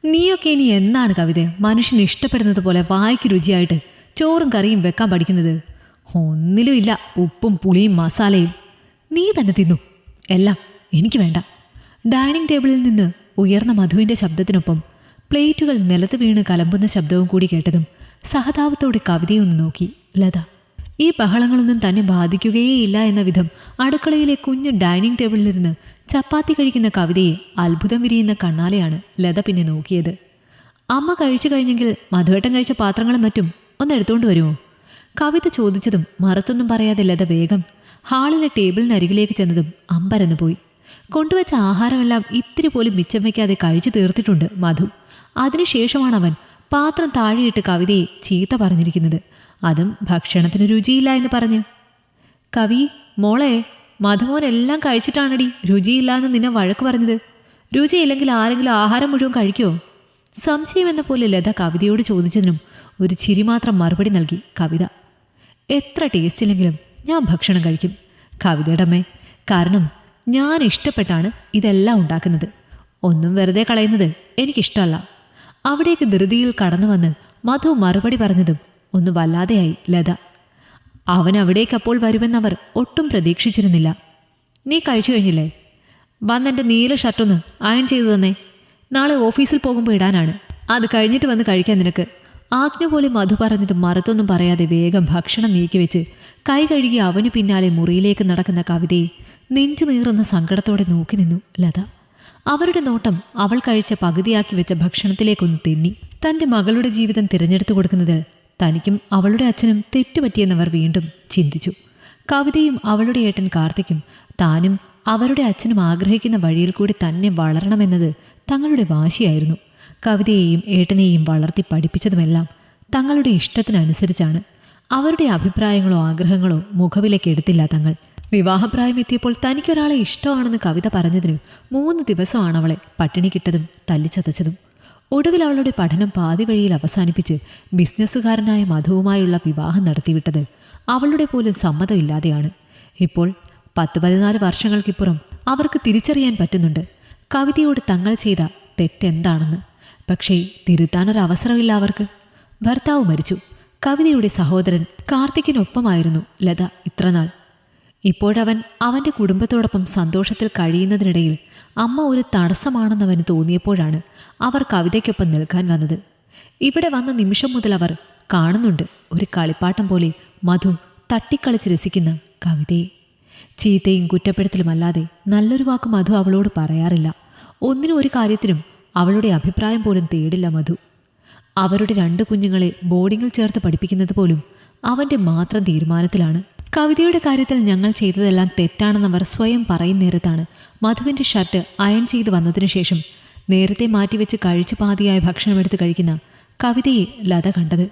നീയൊക്കെ ഇനി എന്നാണ് കവിത മനുഷ്യന് ഇഷ്ടപ്പെടുന്നത് പോലെ വായ്ക്ക് രുചിയായിട്ട് ചോറും കറിയും വെക്കാൻ പഠിക്കുന്നത്? ഒന്നിലും ഇല്ല ഉപ്പും പുളിയും മസാലയും. നീ തന്നെ തിന്നു എല്ലാം, എനിക്ക് വേണ്ട. ഡൈനിങ് ടേബിളിൽ നിന്ന് ഉയർന്ന മധുവിൻ്റെ ശബ്ദത്തിനൊപ്പം പ്ലേറ്റുകൾ നിലത്ത് വീണ് കലമ്പുന്ന ശബ്ദവും കൂടി കേട്ടതും സഹതാപത്തോടെ കവിതയൊന്ന് നോക്കി ലത. ഈ ബഹളങ്ങളൊന്നും തന്നെ ബാധിക്കുകയേയില്ല എന്ന വിധം അടുക്കളയിലെ കുഞ്ഞു ഡൈനിങ് ടേബിളിലിരുന്ന് ചപ്പാത്തി കഴിക്കുന്ന കവിതയെ അത്ഭുതം വിരിയുന്ന കണ്ണാലെയാണ് ലത പിന്നെ നോക്കിയത്. അമ്മ കഴിച്ചു കഴിഞ്ഞെങ്കിൽ മധുവേട്ടൻ കഴിച്ച പാത്രങ്ങളും മറ്റും ഒന്ന് എടുത്തുകൊണ്ട് വരുമോ? കവിത ചോദിച്ചതും മറുത്തൊന്നും പറയാതെ ലത വേഗം ഹാളിലെ ടേബിളിനരികിലേക്ക് ചെന്നതും അമ്പരന്ന് പോയി. കൊണ്ടുവച്ച ആഹാരമെല്ലാം ഇത്തിരി പോലും മിച്ചം വയ്ക്കാതെ കഴിച്ചു തീർത്തിട്ടുണ്ട് മധു. അതിനുശേഷമാണ് അവൻ പാത്രം താഴെയിട്ട് കവിതയെ ചീത്ത പറഞ്ഞിരിക്കുന്നത്, അതും ഭക്ഷണത്തിന് രുചിയില്ല എന്ന് പറഞ്ഞ്. കവി മോളെ, മധുമോനെല്ലാം കഴിച്ചിട്ടാണടി രുചിയില്ല എന്ന് നിന്നെ വഴക്ക് പറഞ്ഞത്. രുചിയില്ലെങ്കിൽ ആരെങ്കിലും ആഹാരം മുഴുവൻ കഴിക്കുമോ? സംശയം എന്ന പോലെ ലത കവിതയോട് ചോദിച്ചതിനും ഒരു ചിരി മാത്രം മറുപടി നൽകി കവിത. എത്ര ടേസ്റ്റ് ഇല്ലെങ്കിലും ഞാൻ ഭക്ഷണം കഴിക്കും കവിതയുടെ അമ്മേ. കാരണം ഞാൻ ഇഷ്ടപ്പെട്ടാണ് ഇതെല്ലാം ഉണ്ടാക്കുന്നത്. ഒന്നും വെറുതെ കളയുന്നത് എനിക്കിഷ്ടമല്ല. അവിടേക്ക് ധൃതിയിൽ കടന്നു വന്ന് മധു മറുപടി പറഞ്ഞതും ഒന്ന് വല്ലാതെയായി ലത. അവൻ അവിടേക്കപ്പോൾ വരുമെന്നവർ ഒട്ടും പ്രതീക്ഷിച്ചിരുന്നില്ല. നീ കഴിച്ചു കഴിഞ്ഞില്ലേ? വന്നെൻ്റെ നീല ഷർട്ടൊന്ന് അയൺ ചെയ്തു തന്നേ. നാളെ ഓഫീസിൽ പോകുമ്പോൾ ഇടാനാണ്. അത് കഴിഞ്ഞിട്ട് വന്ന് കഴിക്കാൻ നിനക്ക്. ആജ്ഞ പോലെ മധു പറഞ്ഞതും മറുത്തൊന്നും പറയാതെ വേഗം ഭക്ഷണം നീക്കിവെച്ച് കൈ കഴുകി അവനു പിന്നാലെ മുറിയിലേക്ക് നടക്കുന്ന കവിതയെ നെഞ്ചു നീറുന്ന സങ്കടത്തോടെ നോക്കി നിന്നു ലത. അവരുടെ നോട്ടം അവൾ കഴിച്ച പകുതിയാക്കി വെച്ച ഭക്ഷണത്തിലേക്കൊന്ന് തെന്നി. തൻ്റെ മകളുടെ ജീവിതം തിരഞ്ഞെടുത്തു കൊടുക്കുന്നതിൽ തനിക്കും അവളുടെ അച്ഛനും തെറ്റുപറ്റിയെന്നവർ വീണ്ടും ചിന്തിച്ചു. കവിതയും അവളുടെ ഏട്ടൻ കാർത്തിക്കും താനും അവരുടെ അച്ഛനും ആഗ്രഹിക്കുന്ന വഴിയിൽ കൂടി തന്നെ വളരണമെന്നത് തങ്ങളുടെ വാശിയായിരുന്നു. കവിതയെയും ഏട്ടനെയും വളർത്തി പഠിപ്പിച്ചതുമെല്ലാം തങ്ങളുടെ ഇഷ്ടത്തിനനുസരിച്ചാണ്. അവരുടെ അഭിപ്രായങ്ങളോ ആഗ്രഹങ്ങളോ മുഖവിലേക്ക് എടുത്തില്ല തങ്ങൾ. വിവാഹപ്രായം എത്തിയപ്പോൾ തനിക്കൊരാളെ ഇഷ്ടമാണെന്ന് കവിത പറഞ്ഞതിന് 3 ദിവസമാണ് അവളെ പട്ടിണി കിട്ടതും തല്ലിച്ചതച്ചതും. ഒടുവിൽ അവളുടെ പഠനം പാതി വഴിയിൽ അവസാനിപ്പിച്ച് ബിസിനസ്സുകാരനായ മധുവുമായുള്ള വിവാഹം നടത്തിവിട്ടത് അവളുടെ പോലും സമ്മതമില്ലാതെയാണ്. ഇപ്പോൾ 10-14 വർഷങ്ങൾക്കിപ്പുറം അവർക്ക് തിരിച്ചറിയാൻ പറ്റുന്നുണ്ട് കവിതയോട് തങ്ങൾ ചെയ്ത തെറ്റെന്താണെന്ന്. പക്ഷേ തിരുത്താനൊരവസരമില്ല അവർക്ക്. ഭർത്താവ് മരിച്ചു. കവിതയുടെ സഹോദരൻ കാർത്തിക്കിനൊപ്പമായിരുന്നു ലത ഇത്രനാൾ. ഇപ്പോഴവൻ അവൻ്റെ കുടുംബത്തോടൊപ്പം സന്തോഷത്തിൽ കഴിയുന്നതിനിടയിൽ അമ്മ ഒരു തടസ്സമാണെന്നവന് തോന്നിയപ്പോഴാണ് അവർ കവിതയ്ക്കൊപ്പം നിൽക്കാൻ വന്നത്. ഇവിടെ വന്ന നിമിഷം മുതൽ അവർ കാണുന്നുണ്ട് ഒരു കളിപ്പാട്ടം പോലെ മധു തട്ടിക്കളിച്ച് രസിക്കുന്ന കവിതയെ. ചീത്തയും കുറ്റപ്പെടുത്തലുമല്ലാതെ നല്ലൊരു വാക്ക് മധു അവളോട് പറയാറില്ല. ഒന്നിനും ഒരു കാര്യത്തിനും അവളുടെ അഭിപ്രായം പോലും തേടില്ല മധു. അവരുടെ 2 കുഞ്ഞുങ്ങളെ ബോർഡിങ്ങിൽ ചേർത്ത് പഠിപ്പിക്കുന്നത് പോലും അവൻ്റെ മാത്രം തീരുമാനത്തിലാണ്. കവിതയുടെ കാര്യത്തിൽ ഞങ്ങൾ ചെയ്തതെല്ലാം തെറ്റാണെന്നവർ സ്വയം പറയുന്നേരത്താണ് മധുവിൻ്റെ ഷർട്ട് അയൺ ചെയ്ത് വന്നതിനു ശേഷം നേരത്തെ മാറ്റിവെച്ച് കഴിച്ചു പാതിയായ ഭക്ഷണമെടുത്ത് കഴിക്കുന്ന കവിതയെ ലത കണ്ടത്.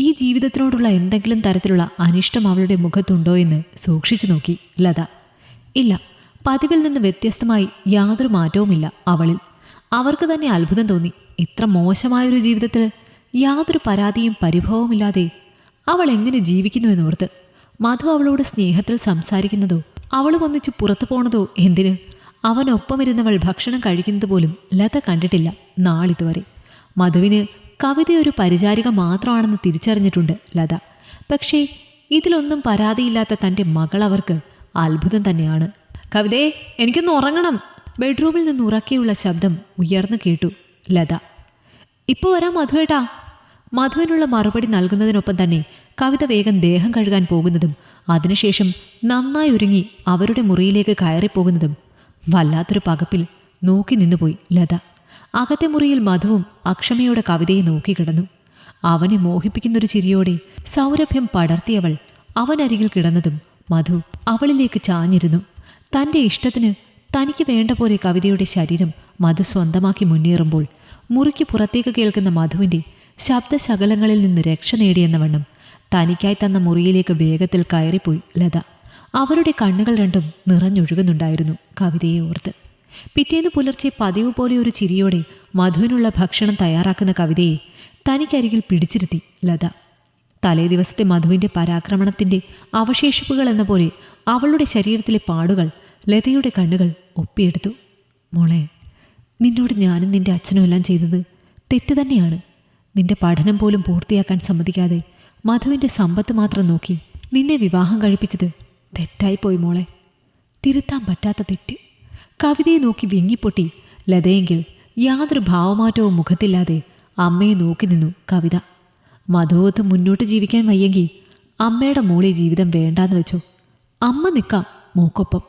ഈ ജീവിതത്തിനോടുള്ള എന്തെങ്കിലും തരത്തിലുള്ള അനിഷ്ടം അവളുടെ മുഖത്തുണ്ടോ എന്ന് സൂക്ഷിച്ചു നോക്കി ലത. ഇല്ല, പതിവിൽ നിന്ന് വ്യത്യസ്തമായി യാതൊരു മാറ്റവുമില്ല അവളിൽ. അവർക്ക് തന്നെ അത്ഭുതം തോന്നി. ഇത്ര മോശമായൊരു ജീവിതത്തിൽ യാതൊരു പരാതിയും പരിഭവവുമില്ലാതെ അവൾ എങ്ങനെ ജീവിക്കുന്നുവെന്നോർത്ത്. മധു അവളോട് സ്നേഹത്തിൽ സംസാരിക്കുന്നതോ അവൾ ഒന്നിച്ച് പുറത്തു പോണതോ എന്തിന്? അവനൊപ്പമിരുന്നവൾ ഭക്ഷണം കഴിക്കുന്നത് പോലും ലത കണ്ടിട്ടില്ല നാളിതുവരെ. മധുവിന് കവിതയൊരു പരിചാരിക മാത്രമാണെന്ന് തിരിച്ചറിഞ്ഞിട്ടുണ്ട് ലത. പക്ഷേ ഇതിലൊന്നും പരാതിയില്ലാത്ത തൻ്റെ മകൾ അവർക്ക് അത്ഭുതം തന്നെയാണ്. കവിതയെ, എനിക്കൊന്ന് ഉറങ്ങണം. ബെഡ്റൂമിൽ നിന്ന് ഉറക്കെയുള്ള ശബ്ദം ഉയർന്നു കേട്ടു ലത. ഇപ്പോൾ വരാം മധുവേട്ടാ. മധുവിനുള്ള മറുപടി നൽകുന്നതിനൊപ്പം തന്നെ കവിത വേഗം ദേഹം കഴുകാൻ പോകുന്നതും അതിനുശേഷം നന്നായി ഒരുങ്ങി അവരുടെ മുറിയിലേക്ക് കയറിപ്പോകുന്നതും വല്ലാത്തൊരു പകപ്പിൽ നോക്കി നിന്നുപോയി ലത. അകത്തെ മുറിയിൽ മധുവും അക്ഷമയോടെ കവിതയെ നോക്കിക്കിടന്നു. അവനെ മോഹിപ്പിക്കുന്നൊരു ചിരിയോടെ സൗരഭ്യം പടർത്തിയവൾ അവനരികിൽ കിടന്നതും മധു അവളിലേക്ക് ചാഞ്ഞിരുന്നു. തൻ്റെ ഇഷ്ടത്തിന് തനിക്ക് വേണ്ട പോലെ കവിതയുടെ ശരീരം മധു സ്വന്തമാക്കി മുന്നേറുമ്പോൾ മുറിക്ക് പുറത്തേക്ക് കേൾക്കുന്ന മധുവിൻ്റെ ശബ്ദശകലങ്ങളിൽ നിന്ന് രക്ഷ നേടിയെന്ന വണ്ണം തനിക്കായി തന്ന മുറിയിലേക്ക് വേഗത്തിൽ കയറിപ്പോയി ലത. അവരുടെ കണ്ണുകൾ രണ്ടും നിറഞ്ഞൊഴുകുന്നുണ്ടായിരുന്നു കവിതയെ ഓർത്ത്. പിറ്റേന്ന് പുലർച്ചെ പതിവ് പോലെ ഒരു ചിരിയോടെ മധുവിനുള്ള ഭക്ഷണം തയ്യാറാക്കുന്ന കവിതയെ തനിക്കരികിൽ പിടിച്ചിരുത്തി ലത. തലേ ദിവസത്തെ മധുവിൻ്റെ പരാക്രമണത്തിൻ്റെ അവശേഷിപ്പുകൾ എന്ന പോലെ അവളുടെ ശരീരത്തിലെ പാടുകൾ ലതയുടെ കണ്ണുകൾ ഒപ്പിയെടുത്തു. മോളെ, നിന്നോട് ഞാനും നിൻ്റെ അച്ഛനും എല്ലാം ചെയ്തത് തെറ്റ് തന്നെയാണ്. നിന്റെ പഠനം പോലും പൂർത്തിയാക്കാൻ സമ്മതിക്കാതെ മധുവിൻ്റെ സമ്പത്ത് മാത്രം നോക്കി നിന്നെ വിവാഹം കഴിപ്പിച്ചത് തെറ്റായിപ്പോയി മോളെ. തിരുത്താൻ പറ്റാത്ത തെറ്റ്. കവിതയെ നോക്കി വിങ്ങിപ്പൊട്ടി ലതയെങ്കിൽ യാതൊരു ഭാവമാറ്റവും മുഖത്തില്ലാതെ അമ്മയെ നോക്കി നിന്നു കവിത. മധുവൊത്ത് മുന്നോട്ട് ജീവിക്കാൻ വയ്യെങ്കിൽ അമ്മയുടെ മോളെ ജീവിതം വേണ്ടാന്ന് വെച്ചോ. അമ്മ നിൽക്കാം മോക്കൊപ്പം.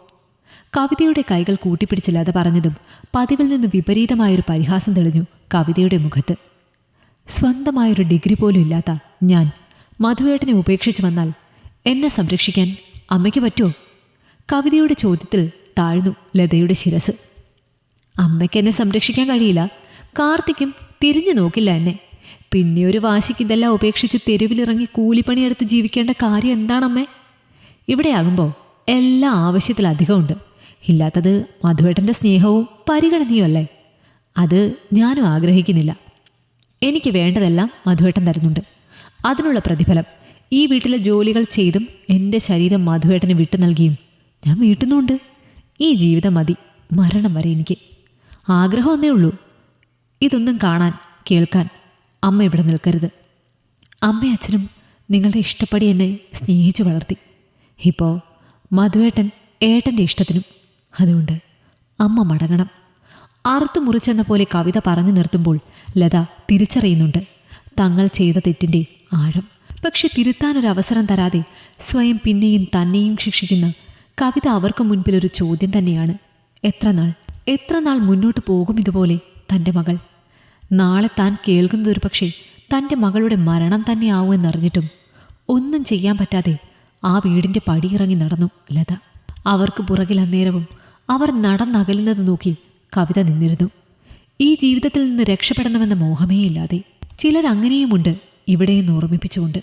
കവിതയുടെ കൈകൾ കൂട്ടിപ്പിടിച്ച് ലത പറഞ്ഞതും പതിവിൽ നിന്ന് വിപരീതമായൊരു പരിഹാസം തെളിഞ്ഞു കവിതയുടെ മുഖത്ത്. സ്വന്തമായൊരു ഡിഗ്രി പോലും ഇല്ലാത്ത ഞാൻ മധുവേട്ടനെ ഉപേക്ഷിച്ച് വന്നാൽ എന്നെ സംരക്ഷിക്കാൻ അമ്മയ്ക്ക് പറ്റുമോ? കവിതയുടെ ചോദ്യത്തിൽ താഴ്ന്നു ലതയുടെ ശിരസ്. അമ്മയ്ക്ക് എന്നെ സംരക്ഷിക്കാൻ കഴിയില്ല. കാർത്തിക്കും തിരിഞ്ഞു നോക്കില്ല എന്നെ. പിന്നെ ഒരു വാശിക്ക് ഇതെല്ലാം ഉപേക്ഷിച്ച് തെരുവിലിറങ്ങി കൂലിപ്പണിയെടുത്ത് ജീവിക്കേണ്ട കാര്യം എന്താണമ്മേ? ഇവിടെയാകുമ്പോൾ എല്ലാ ആവശ്യത്തിലധികമുണ്ട്. ഇല്ലാത്തത് മധുവേട്ടൻ്റെ സ്നേഹവും പരിഗണനയും അല്ലേ? അത് ഞാനും ആഗ്രഹിക്കുന്നില്ല. എനിക്ക് വേണ്ടതെല്ലാം മധുവേട്ടൻ തരുന്നുണ്ട്. അതിനുള്ള പ്രതിഫലം ഈ വീട്ടിലെ ജോലികൾ ചെയ്തും എൻ്റെ ശരീരം മധുവേട്ടന് വിട്ടു നൽകിയും ഞാൻ വീട്ടുന്നുണ്ട്. ഈ ജീവിതം മതി, മരണം വരെ എനിക്ക്. ആഗ്രഹം ഒന്നേ ഉള്ളൂ, ഇതൊന്നും കാണാൻ കേൾക്കാൻ അമ്മ ഇവിടെ നിൽക്കരുത്. അമ്മയും അച്ഛനും നിങ്ങളുടെ ഇഷ്ടപ്പടി എന്നെ സ്നേഹിച്ചു വളർത്തി. ഇപ്പോൾ മധുവേട്ടൻ ഏട്ടൻ്റെ ഇഷ്ടത്തിനും. അതുകൊണ്ട് അമ്മ മടങ്ങണം. അറുത്തു മുറിച്ചെന്ന പോലെ കവിത പറഞ്ഞു നിർത്തുമ്പോൾ ലത തിരിച്ചറിയുന്നുണ്ട് തങ്ങൾ ചെയ്ത തെറ്റിൻ്റെ ആഴം. പക്ഷെ തിരുത്താനൊരവസരം തരാതെ സ്വയം പിന്നെയും തന്നെയും ശിക്ഷിക്കുന്ന കവിത അവർക്ക് മുൻപിലൊരു ചോദ്യം തന്നെയാണ്. എത്ര നാൾ മുന്നോട്ട് പോകും ഇതുപോലെ തൻ്റെ മകൾ? നാളെ താൻ കേൾക്കുന്നതൊരു പക്ഷേ തൻ്റെ മകളുടെ മരണം തന്നെയാവുമെന്നറിഞ്ഞിട്ടും ഒന്നും ചെയ്യാൻ പറ്റാതെ ആ വീടിൻ്റെ പടിയിറങ്ങി നടന്നു ലത. അവർക്ക് പുറകിൽ അന്നേരവും അവർ നടന്നകലുന്നത് നോക്കി കവിത നിന്നിരുന്നു. ഈ ജീവിതത്തിൽ നിന്ന് രക്ഷപ്പെടണമെന്ന മോഹമേയില്ലാതെ. ചിലരങ്ങനെയുമുണ്ട് ഇവിടെയെന്ന് ഓർമ്മിപ്പിച്ചുകൊണ്ട്.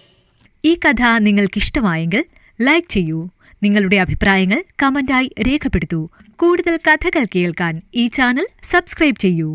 ഈ കഥ നിങ്ങൾക്കിഷ്ടമായെങ്കിൽ ലൈക്ക് ചെയ്യൂ. നിങ്ങളുടെ അഭിപ്രായങ്ങൾ കമന്റായി രേഖപ്പെടുത്തൂ. കൂടുതൽ കഥകൾ കേൾക്കാൻ ഈ ചാനൽ സബ്സ്ക്രൈബ് ചെയ്യൂ.